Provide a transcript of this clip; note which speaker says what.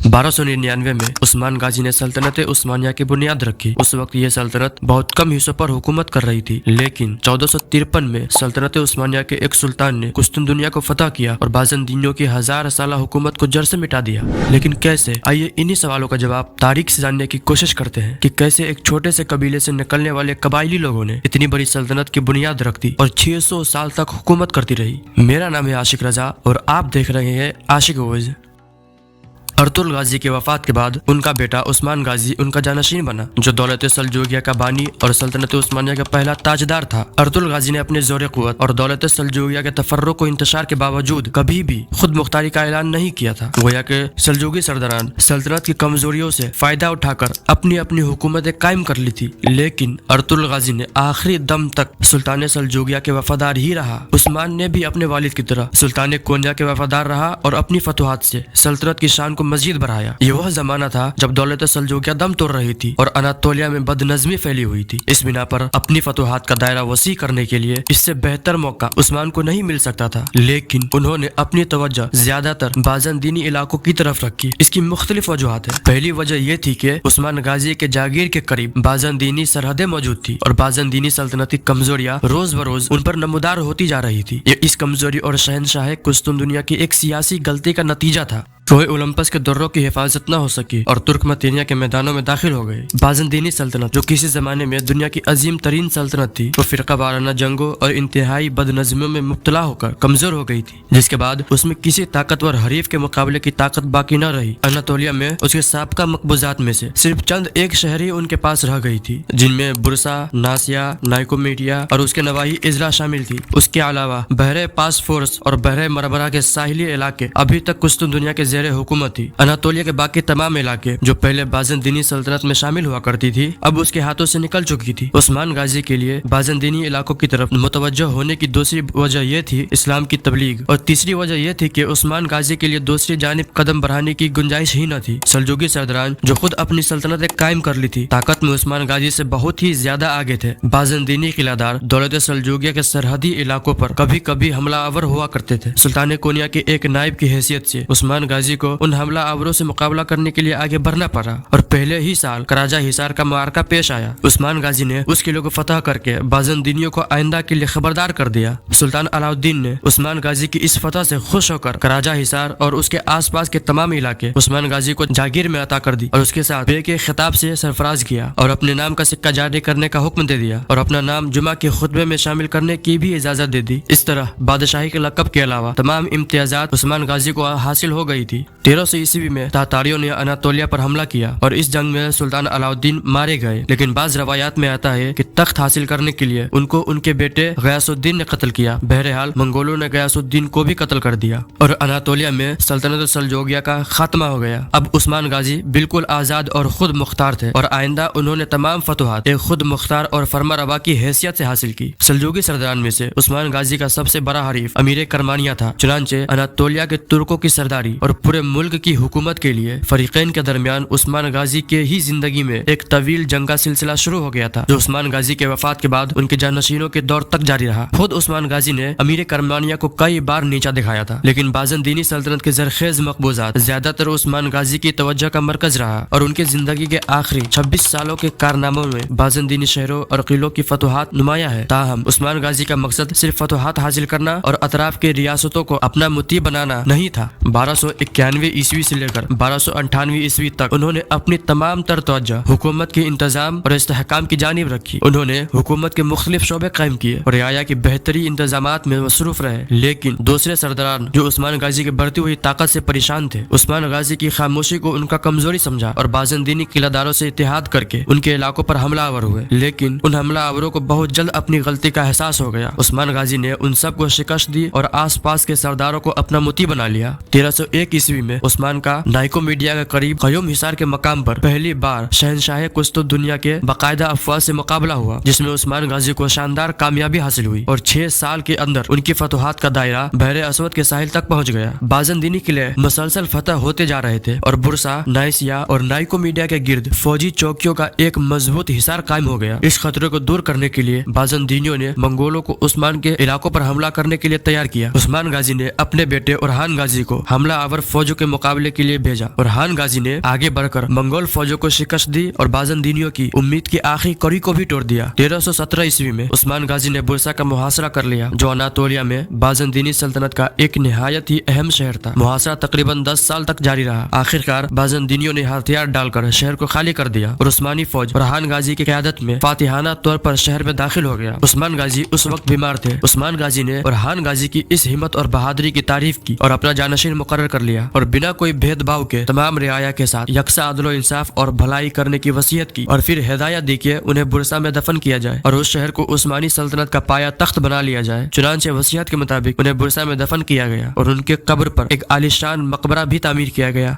Speaker 1: 1299 में उस्मान गाजी ने सल्तनत उस्मानिया की बुनियाद रखी। उस वक्त ये सल्तनत बहुत कम हिस्सों पर हुकूमत कर रही थी, लेकिन 1453 में सल्तनत उस्मानिया के एक सुल्तान ने कुस्तुनदुनिया को फतह किया और बाज़ंतीनियों की 1000 साला हुकूमत को जड़ से मिटा दिया। लेकिन कैसे? आइए इन्हीं सवालों का जवाब तारीख से जानने की कोशिश करते हैं कि कैसे एक छोटे से कबीले से निकलने वाले कबायली लोगों ने इतनी बड़ी सल्तनत की बुनियाद रख दी और 600 साल तक हुकूमत करती रही। मेरा नाम है आशिक रजा और आप देख रहे हैं आशिक वॉइस। अर्तुल गाजी के वफात के बाद उनका बेटा उस्मान गाजी उनका जानशीन बना, जो दौलत सल्जूकिया का बानी और सल्तनत उस्मानिया का पहला ताजदार था। अर्तुल गाजी ने अपने जोर कुव्वत और दौलत सल्जूकिया के तफर्रुक को इंतशार के बावजूद कभी भी खुद मुख्तारी का ऐलान नहीं किया था। गोया के सल्जूकी सरदारान सल्तनत की कमजोरियों से फायदा उठाकर अपनी अपनी हुकूमतें कायम कर ली थी, लेकिन अर्तुल गाजी ने आखिरी दम तक सुल्तान सल्जूकिया के वफादार ही रहा। उस्मान ने भी अपने वालिद की तरह सुल्तान कोन्या के वफादार रहा और अपनी फतुहात से सल्तनत की शान को मजीद बढ़ाया। ये वह जमाना था जब दौलत सल्जूकिया दम तोड़ रही थी और अनातोलिया में बदनज़मी फैली हुई थी। इस बिना पर अपनी फतुहात का दायरा वसी करने के लिए इससे बेहतर मौका उस्मान को नहीं मिल सकता था, लेकिन उन्होंने अपनी तवज्जो ज्यादातर बाज़ंतीनी इलाकों की तरफ रखी। इसकी मुख्तलिफ वजूहात है। पहली वजह यह थी कि उस्मान गाजी के जागीर के करीब बाज़ंतीनी सरहदें मौजूद थी और बाज़ंतीनी सल्तनती कमजोरियां रोज बरोज उन पर नमूदार होती जा रही थी। ये इस कमजोरी और शहनशाह कुस्तुनदुनिया की एक सियासी गलती का नतीजा था। कोहे ओलंपस के दर्रों की हिफाजत न हो सकी और तुर्कमतीनिया के मैदानों में दाखिल हो गए। बाज़ंतीनी सल्तनत, जो किसी जमाने में दुनिया की अजीम तरीन सल्तनत थी, वो फिरका वाराना जंगों और इंतहाई बदनज़मियों में मुब्तला होकर कमजोर हो गई थी, जिसके बाद उसमें किसी ताकतवर हरीफ के मुकाबले की ताकत बाकी न रही। अनातोलिया में उसके साबका मकबूजात में से सिर्फ चंद एक शहर ही उनके पास रह गई थी, जिनमें बुरसा, नासिया, नाइकोमेटिया और उसके नवाही इजला शामिल थी। उसके अलावा बहरे पासफोरस और बहरे मरमरा के साहिली इलाके अभी तक कुस्तुनदुनिया के हुकूमत थी। अनातोलिया के बाकी तमाम इलाके जो पहले बाज़ंतीनी सल्तनत में शामिल हुआ करती थी, अब उसके हाथों से निकल चुकी थी। उस्मान गाजी के लिए बाज़ंतीनी इलाकों की तरफ मुतवज्जो होने की दूसरी वजह यह थी इस्लाम की तबलीग, और तीसरी वजह यह थी कि उस्मान गाजी के लिए दूसरी जानिब कदम बढ़ाने की गुंजाइश ही न थी। सल्जूकी सरदारान जो खुद अपनी सल्तनतें कायम कर ली थी, ताकत में उस्मान गाजी से बहुत ही ज्यादा आगे थे। बाज़ंतीनी किलादार दौलत सल्जूकिया के सरहदी इलाकों पर कभी कभी हमलावर हुआ करते थे। सुल्तान कोन्या के एक नायब की हैसियत से उस्मान गाजी को उन हमला आवरों से मुकाबला करने के लिए आगे बढ़ना पड़ा और पहले ही साल कराजा हिसार का मार्का पेश आया। उस्मान गाजी ने उस किले को फतह करके बाज़ंतीनियों को आइंदा के लिए खबरदार कर दिया। सुल्तान अलाउद्दीन ने उस्मान गाजी की इस फतह से खुश होकर कराजा हिसार और उसके आसपास के तमाम इलाके उस्मान गाजी को जागीर में अता कर दी और उसके साथ बे के खिताब से सरफराज किया और अपने नाम का सिक्का जारी करने का हुक्म दे दिया और अपना नाम जुमा के खुतबे में शामिल करने की भी इजाजत दे दी। इस तरह बादशाही के लकब के अलावा तमाम इम्तियाजात उस्मान गाजी को हासिल हो गई थी। 1300 ईस्वी में तातारियों ने अनातोलिया पर हमला किया और इस जंग में सुल्तान अलाउद्दीन मारे गए, लेकिन बाज रवायात में आता है कि तख्त हासिल करने के लिए उनको उनके बेटे गयासुद्दीन ने कत्ल किया। बहरहाल मंगोलों ने गयासुद्दीन को भी कत्ल कर दिया और अनातोलिया में सल्तनत सल्जूकिया का खात्मा हो गया। अब उस्मान गाजी बिल्कुल आजाद और खुद मुख्तार थे और आइंदा उन्होंने तमाम फतुहात एक खुद मुख्तार और फरमारवा की हैसियत से हासिल की। सल्जूकी सरदारान में से उस्मान गाजी का सबसे बड़ा हरीफ अमीर करमानिया था। चुनांचे अनातोलिया के तुर्कों की सरदारी और पूरे मुल्क की हुकूमत के लिए फरीकैन के दरमियान उस्मान गाजी के ही जिंदगी में एक तवील जंग का सिलसिला शुरू हो गया था, जो उस्मान गाजी के वफात के बाद उनके जानशीनों के दौर तक जारी रहा। खुद उस्मान गाजी ने अमीर करमानिया को कई बार नीचा दिखाया था, लेकिन बाज़ंतीनी सल्तनत के जरखेज मकबूजात ज्यादातर उस्मान गाजी की तवज्जो का मरकज रहा और उनके जिंदगी के आखिरी 26 सालों के कारनामों में बाज़ंतीनी शहरों और किलों की फतुहात नुमाया है। ताहम उस्मान गाजी का मकसद सिर्फ फतुहात हासिल करना और अतराफ के रियासतों को अपना मुती बनाना नहीं था। 1291 ईस्वी से लेकर 1298 ईस्वी तक उन्होंने अपनी तमाम तर तवज्जो हुकूमत के इंतजाम और इस्तेहकाम की जानिब रखी। उन्होंने हुकूमत के मुख्तलिफ शोबे कायम किए और रियाया की बेहतरी इंतजामात में मसरूफ रहे, लेकिन दूसरे सरदारान जो उस्मान गाजी की बढ़ती हुई ताकत से परेशान थे, उस्मान गाजी की खामोशी को उनका कमजोरी समझा और बाज़ंतीनी किलादारों से इत्तेहाद करके उनके इलाकों पर हमलावर हुए। लेकिन उन हमलावरों को बहुत जल्द अपनी गलती का एहसास हो गया। उस्मान गाजी ने उन सबको शिकस्त दी और आस पास के सरदारों को अपना मुती बना लिया। 1301 ईस्वी में उस्मान का नाइकोमेडिया के करीब कयूम हिसार के मकाम पर पहली बार शहनशाह कुस्तुनदुनिया के बाकायदा अफवाज से मुकाबला हुआ, जिसमें उस्मान गाजी को शानदार कामयाबी हासिल हुई और 6 साल के अंदर उनकी फतुहात का दायरा बहरे असवद के साहिल तक पहुंच गया। बाज़ंतीनी किले मुसलसल फतह होते जा रहे थे और बुरसा, नाइसिया और नाइकोमेडिया के गिर्द फौजी चौकियों का एक मजबूत हिसार कायम हो गया। इस खतरे को दूर करने के लिए बाज़ंतीनियों ने मंगोलों को उस्मान के इलाकों पर हमला करने के लिए तैयार किया। उस्मान गाजी ने अपने बेटे उरहान गाजी को हमला आवर फौजों के मुकाबले के लिए भेजा और हान गाजी ने आगे बढ़कर मंगोल फौजों को शिकस्त दी और बाज़ानदीनियों की उम्मीद की आखिरी कड़ी को भी तोड़ दिया। 1317 ईस्वी में उस्मान गाजी ने बुरसा का मुहासरा कर लिया, जो अनातोलिया में बाज़ानदीनी सल्तनत का एक निहायत ही अहम शहर था। मुहासरा तकरीबन 10 साल तक जारी रहा। आखिरकार बाज़ानदीनियों ने हथियार डालकर शहर को खाली कर दिया और उस्मानी फौज फरहान गाजी की क़यादत में फातिहाना तौर पर शहर में दाखिल हो गया। उस्मान गाजी उस वक्त बीमार थे। उस्मान गाजी ने फरहान गाजी की इस हिम्मत और बहादुरी की तारीफ की और अपना जानशीन मुकर्रर कर लिया और बिना कोई भेदभाव के तमाम रियाया के साथ यकसा अदलो इंसाफ और भलाई करने की वसीयत की और फिर हिदायत दी कि उन्हें बुरसा में दफन किया जाए और उस शहर को उस्मानी सल्तनत का पाया तख्त बना लिया जाए। चुनांचे वसीयत के मुताबिक उन्हें बुरसा में दफन किया गया और उनके कब्र पर एक आलीशान मकबरा भी तामीर किया गया।